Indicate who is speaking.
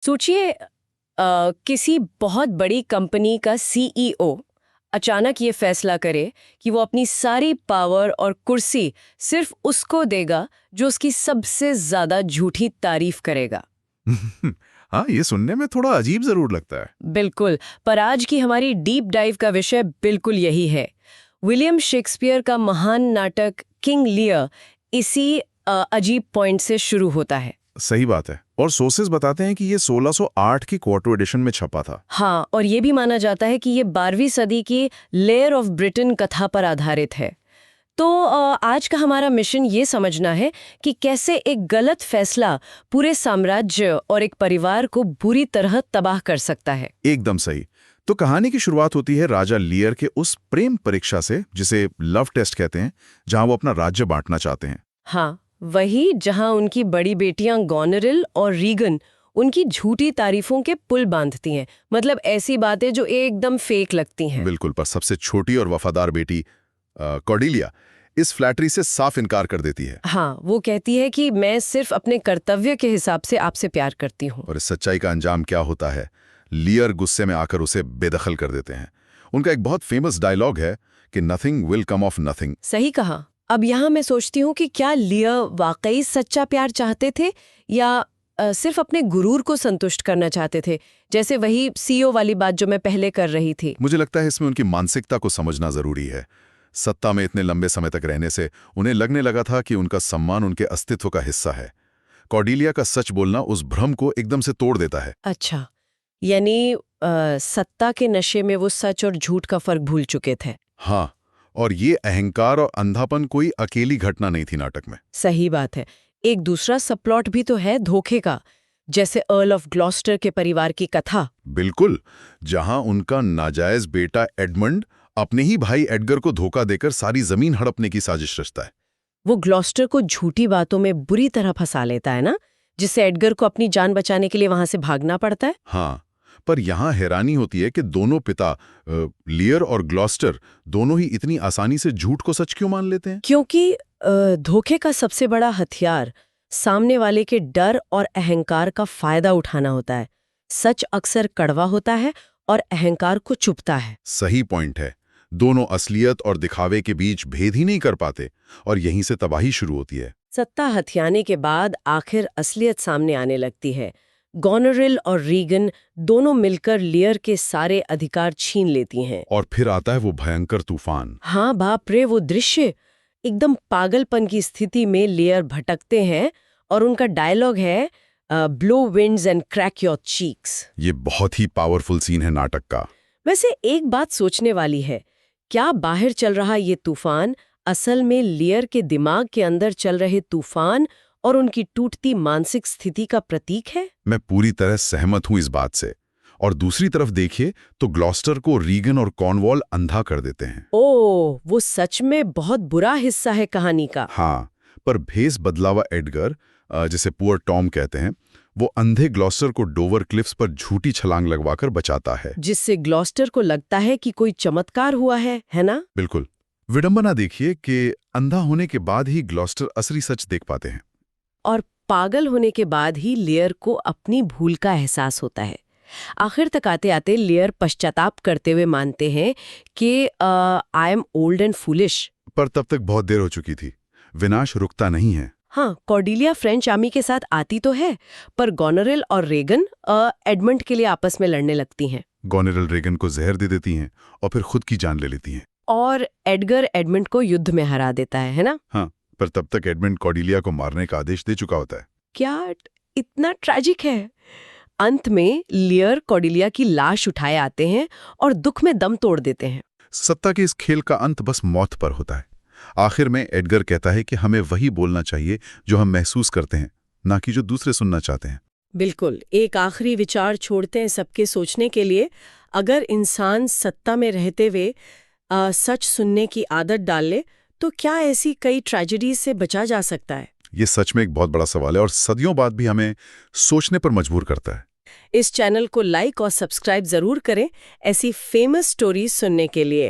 Speaker 1: सोचिए किसी बहुत बड़ी कंपनी का सीईओ अचानक ये फैसला करे कि वो अपनी सारी पावर और कुर्सी सिर्फ उसको देगा जो उसकी सबसे ज्यादा झूठी तारीफ करेगा।
Speaker 2: हाँ, ये सुनने में थोड़ा अजीब जरूर लगता है।
Speaker 1: बिल्कुल, पर आज की हमारी डीप डाइव का विषय बिल्कुल यही है। विलियम शेक्सपियर का महान नाटक किंग लियर इसी अजीब पॉइंट से शुरू होता है।
Speaker 2: सही बात है। और सोर्सेज बताते हैं कि ये 1608 की क्वार्टर एडिशन में छपा था।
Speaker 1: हाँ, और ये भी माना जाता है कि ये 12वीं सदी की लेयर ऑफ ब्रिटेन कथा पर आधारित है। तो आज का हमारा मिशन ये समझना है कि कैसे एक गलत फैसला पूरे साम्राज्य और एक परिवार को बुरी तरह तबाह कर सकता है।
Speaker 2: एकदम सही। तो कहानी की शुरुआत होती है राजा लियर के उस प्रेम परीक्षा से, जिसे लव टेस्ट कहते हैं, जहां वो अपना राज्य बांटना चाहते हैं।
Speaker 1: हाँ, वही जहां उनकी बड़ी बेटियां गॉनरिल और रीगन उनकी झूठी तारीफों के पुल बांधती हैं। मतलब ऐसी बातें जो एकदम फेक लगती हैं।
Speaker 2: बिल्कुल, पर सबसे छोटी और वफादार बेटी कॉर्डेलिया इस फ्लैटरी से साफ इनकार कर देती है।
Speaker 1: हाँ, वो कहती है कि मैं सिर्फ अपने कर्तव्य के हिसाब से आपसे प्यार करती हूँ।
Speaker 2: और इस सच्चाई का अंजाम क्या होता है? लियर गुस्से में आकर उसे बेदखल कर देते हैं। उनका एक बहुत फेमस डायलॉग है कि nothing will come of nothing.
Speaker 1: सही कहा। अब यहाँ मैं सोचती हूँ कि क्या लियर वाकई सच्चा प्यार चाहते थे या सिर्फ अपने गुरूर को संतुष्ट करना चाहते थे, जैसे वही सीईओ वाली बात जो मैं पहले कर रही थी।
Speaker 2: मुझे लगता है इसमें उनकी मानसिकता को समझना जरूरी है। सत्ता में इतने लंबे समय तक रहने से उन्हें लगने लगा था कि उनका सम्मान उनके अस्तित्व का हिस्सा है। कॉर्डेलिया का सच बोलना उस भ्रम को एकदम से तोड़ देता है।
Speaker 1: अच्छा, यानी सत्ता के नशे में वो सच और झूठ का फर्क भूल चुके थे।
Speaker 2: हाँ, और ये अहंकार और अंधापन कोई अकेली घटना नहीं थी नाटक में।
Speaker 1: सही बात है। एक दूसरा सबप्लॉट भी तो है धोखे का, जैसे अर्ल ऑफ ग्लॉस्टर के परिवार की कथा।
Speaker 2: बिल्कुल, जहां उनका नाजायज बेटा एडमंड अपने ही भाई एडगर को धोखा देकर सारी जमीन हड़पने की साजिश रचता है।
Speaker 1: वो ग्लॉस्टर को झूठी बातों में बुरी तरह फंसा लेता है ना, जिससे एडगर को अपनी जान बचाने के लिए वहां से भागना पड़ता है।
Speaker 2: हाँ, पर यहां हैरानी होती है कि दोनों पिता लियर और ग्लॉस्टर दोनों ही इतनी आसानी से झूठ को सच क्यों मान लेते हैं?
Speaker 1: क्योंकि धोखे का सबसे बड़ा हथियार सामने वाले के डर और अहंकार का फायदा उठाना होता है। सच अक्सर कड़वा होता है और अहंकार को चुभता है।
Speaker 2: सही पॉइंट है। दोनों असलियत और दिखावे के बीच भेद ही नहीं कर पाते और यहीं से तबाही शुरू होती है।
Speaker 1: सत्ता हथियाने के बाद आखिर असलियत सामने आने लगती है। गॉनरिल और रीगन दोनों मिलकर लियर के सारे अधिकार छीन लेती हैं।
Speaker 2: और फिर आता है वो भयंकर तूफान।
Speaker 1: हाँ बाप रे, वो दृश्य एकदम पागलपन की स्थिति में लियर भटकते हैं और उनका डायलॉग है blow winds and crack your cheeks.
Speaker 2: ये बहुत ही पावरफुल सीन है नाटक का।
Speaker 1: वैसे एक बात सोचने वाली है, क्या बाहर चल रहा ये तूफान असल में लियर के दिमाग के अंदर चल रहे तूफान और उनकी टूटती मानसिक स्थिति का प्रतीक है?
Speaker 2: मैं पूरी तरह सहमत हूं इस बात से। और दूसरी तरफ देखिए तो ग्लॉस्टर को रीगन और कॉर्नवॉल अंधा कर देते हैं।
Speaker 1: ओह, वो सच में बहुत बुरा हिस्सा है कहानी का।
Speaker 2: हाँ, पर भेस बदलावा एडगर, जिसे पुअर टॉम कहते हैं, वो अंधे ग्लॉस्टर को डोवर क्लिफ्स पर झूठी छलांग लगवाकर बचाता है,
Speaker 1: जिससे ग्लॉस्टर को लगता है कि कोई चमत्कार हुआ है ना?
Speaker 2: बिल्कुल। विडंबना देखिए कि अंधा होने के बाद ही ग्लॉस्टर असली सच देख पाते हैं।
Speaker 1: और पागल होने के बाद ही लियर को अपनी भूल का एहसास होता है। आखिर तक आते आते लियर पश्चाताप करते हुए मानते हैं कि I am old and foolish.
Speaker 2: पर तब तक बहुत देर हो चुकी थी। विनाश रुकता नहीं है।
Speaker 1: हाँ, कॉर्डेलिया फ्रेंच आर्मी के साथ आती तो है, पर गॉनरिल और रेगन एडमंड के लिए आपस में लड़ने लगती हैं।
Speaker 2: गॉनरिल रेगन को जहर दे देती हैं और फिर खुद की जान ले लेती हैं।
Speaker 1: और एडगर एडमंड को युद्ध में हरा देता है ना?
Speaker 2: हाँ, पर तब तक एडमंड कॉर्डेलिया को मारने का आदेश दे चुका होता है।
Speaker 1: क्या इतना ट्रैजिक है? अंत में लियर कॉर्डेलिया की लाश उठाए आते हैं और दुख में दम तोड़ देते हैं।
Speaker 2: सत्ता के इस खेल का अंत बस मौत पर होता है। आखिर में एडगर कहता है कि हमें वही बोलना चाहिए जो हम महसूस करते हैं, ना कि जो दूसरे सुनना चाहते हैं।
Speaker 1: बिल्कुल, एक आखिरी विचार छोड़ते हैं सबके सोचने के लिए। अगर इंसान सत्ता में रहते हुए सच सुनने की आदत डाल ले तो क्या ऐसी कई ट्रेजेडीज से बचा जा सकता है?
Speaker 2: ये सच में एक बहुत बड़ा सवाल है और सदियों बाद भी हमें सोचने पर मजबूर करता है।
Speaker 1: इस चैनल को लाइक और सब्सक्राइब जरूर करें ऐसी फेमस स्टोरीज सुनने के लिए।